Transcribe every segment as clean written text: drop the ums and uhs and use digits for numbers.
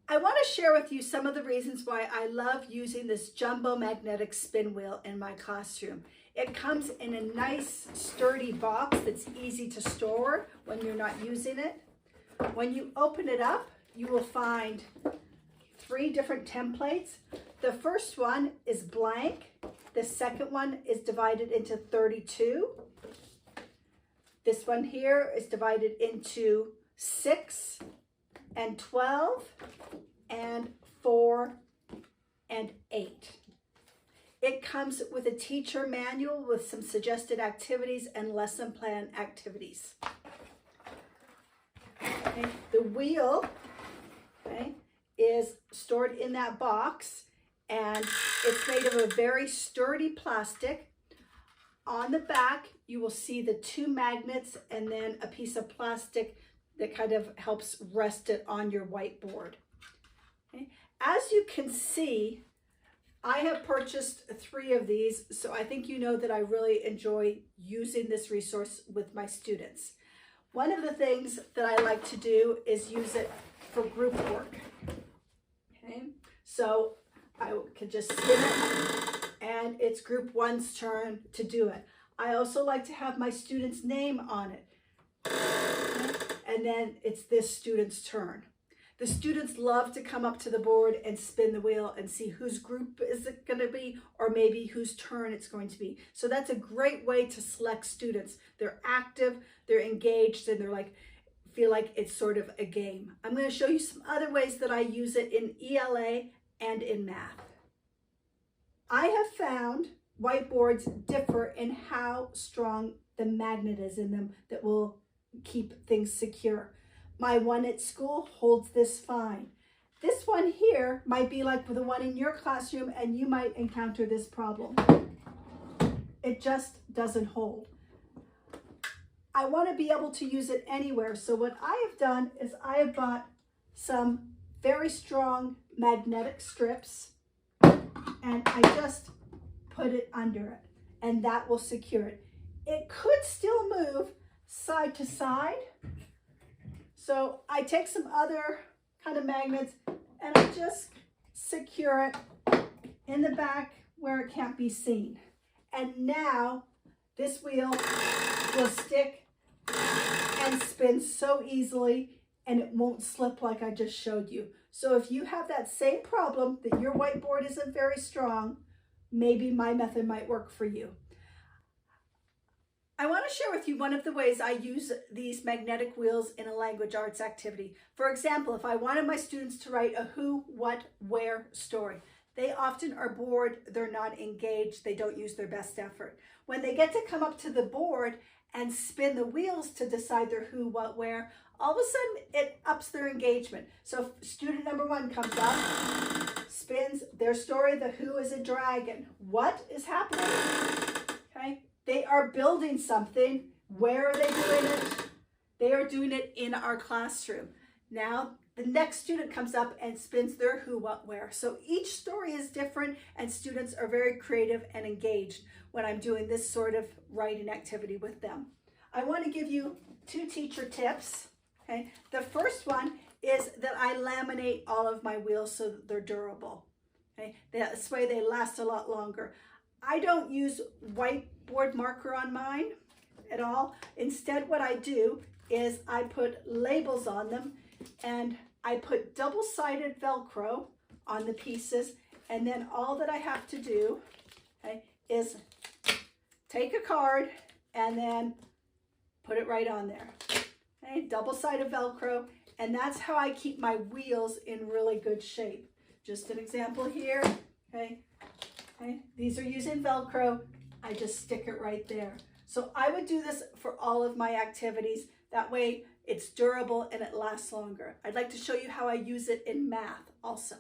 I want to share with you some of the reasons why I love using this jumbo magnetic spin wheel in my classroom. It comes in a nice sturdy box that's easy to store when you're not using it. When you open it up, you will find 3 different templates. The first one is blank. The second one is divided into 32. This one here is divided into 6 and 12 and 4 and 8. It comes with a teacher manual with some suggested activities and lesson plan activities. Okay. The wheel, okay, is stored in that box, and it's made of a very sturdy plastic. On the back, you will see the 2 magnets and then a piece of plastic that kind of helps rest it on your whiteboard. Okay. As you can see, I have purchased 3 of these, so I think you know that I really enjoy using this resource with my students. One of the things that I like to do is use it for group work. Okay, so I can just spin it and it's group 1's turn to do it. I also like to have my student's name on it. Okay? And then it's this student's turn. The students love to come up to the board and spin the wheel and see whose group is it going to be, or maybe whose turn it's going to be. So that's a great way to select students. They're active, they're engaged, and they're like, feel like it's sort of a game. I'm going to show you some other ways that I use it in ELA and in math. I have found whiteboards differ in how strong the magnet is in them that will keep things secure. My one at school holds this fine. This one here might be like the one in your classroom, and you might encounter this problem. It just doesn't hold. I want to be able to use it anywhere. So what I have done is I have bought some very strong magnetic strips, and I just put it under it, and that will secure it. It could still move side to side. So I take some other kind of magnets and I just secure it in the back where it can't be seen. And now this wheel will stick and spin so easily, and it won't slip like I just showed you. So if you have that same problem, that your whiteboard isn't very strong, maybe my method might work for you. I want to share with you one of the ways I use these magnetic wheels in a language arts activity. For example, if I wanted my students to write a who, what, where story, they often are bored, they're not engaged, they don't use their best effort. When they get to come up to the board and spin the wheels to decide their who, what, where, all of a sudden it ups their engagement. So if student number 1 comes up, spins their story, the who is a dragon. What is happening? Okay. They are building something. Where are they doing it? They are doing it in our classroom. Now, the next student comes up and spins their who, what, where. So each story is different, and students are very creative and engaged when I'm doing this sort of writing activity with them. I want to give you 2 teacher tips. Okay. The first one is that I laminate all of my wheels so that they're durable. Okay. This way they last a lot longer. I don't use whiteboard marker on mine at all. Instead, what I do is I put labels on them, and I put double-sided Velcro on the pieces, and then all that I have to do, okay, is take a card and then put it right on there. Okay, double-sided Velcro, and that's how I keep my wheels in really good shape. Just an example here, okay. Okay, these are using Velcro. I just stick it right there. So I would do this for all of my activities. That way it's durable and it lasts longer. I'd like to show you how I use it in math also.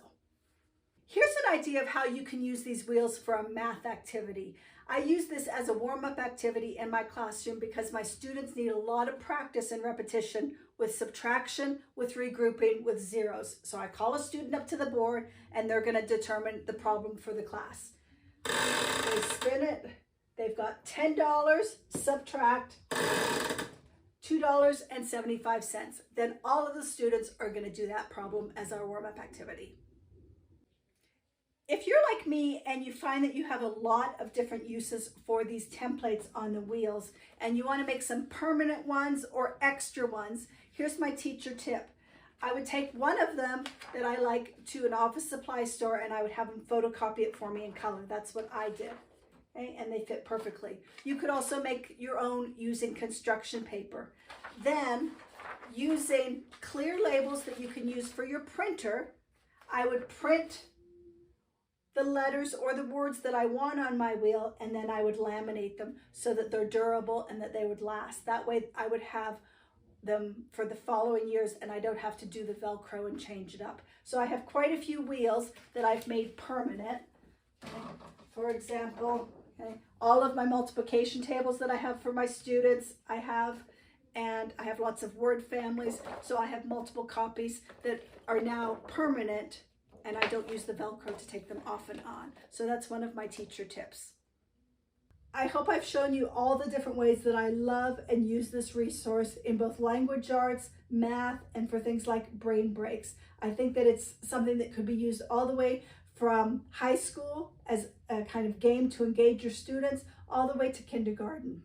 Here's an idea of how you can use these wheels for a math activity. I use this as a warm-up activity in my classroom because my students need a lot of practice and repetition with subtraction, with regrouping, with zeros. So I call a student up to the board, and they're going to determine the problem for the class. They spin it. They've got $10, subtract $2.75. Then all of the students are going to do that problem as our warm-up activity. If you're like me and you find that you have a lot of different uses for these templates on the wheels and you want to make some permanent ones or extra ones, here's my teacher tip. I would take one of them that I like to an office supply store and I would have them photocopy it for me in color. That's what I did. Okay? And they fit perfectly. You could also make your own using construction paper. Then, using clear labels that you can use for your printer, I would print the letters or the words that I want on my wheel, and then I would laminate them so that they're durable and that they would last. That way I would have them for the following years and I don't have to do the Velcro and change it up. So I have quite a few wheels that I've made permanent. For example, all of my multiplication tables that I have for my students, and I have lots of word families, so I have multiple copies that are now permanent and I don't use the Velcro to take them off and on. So that's one of my teacher tips. I hope I've shown you all the different ways that I love and use this resource in both language arts, math, and for things like brain breaks. I think that it's something that could be used all the way from high school as a kind of game to engage your students, all the way to kindergarten.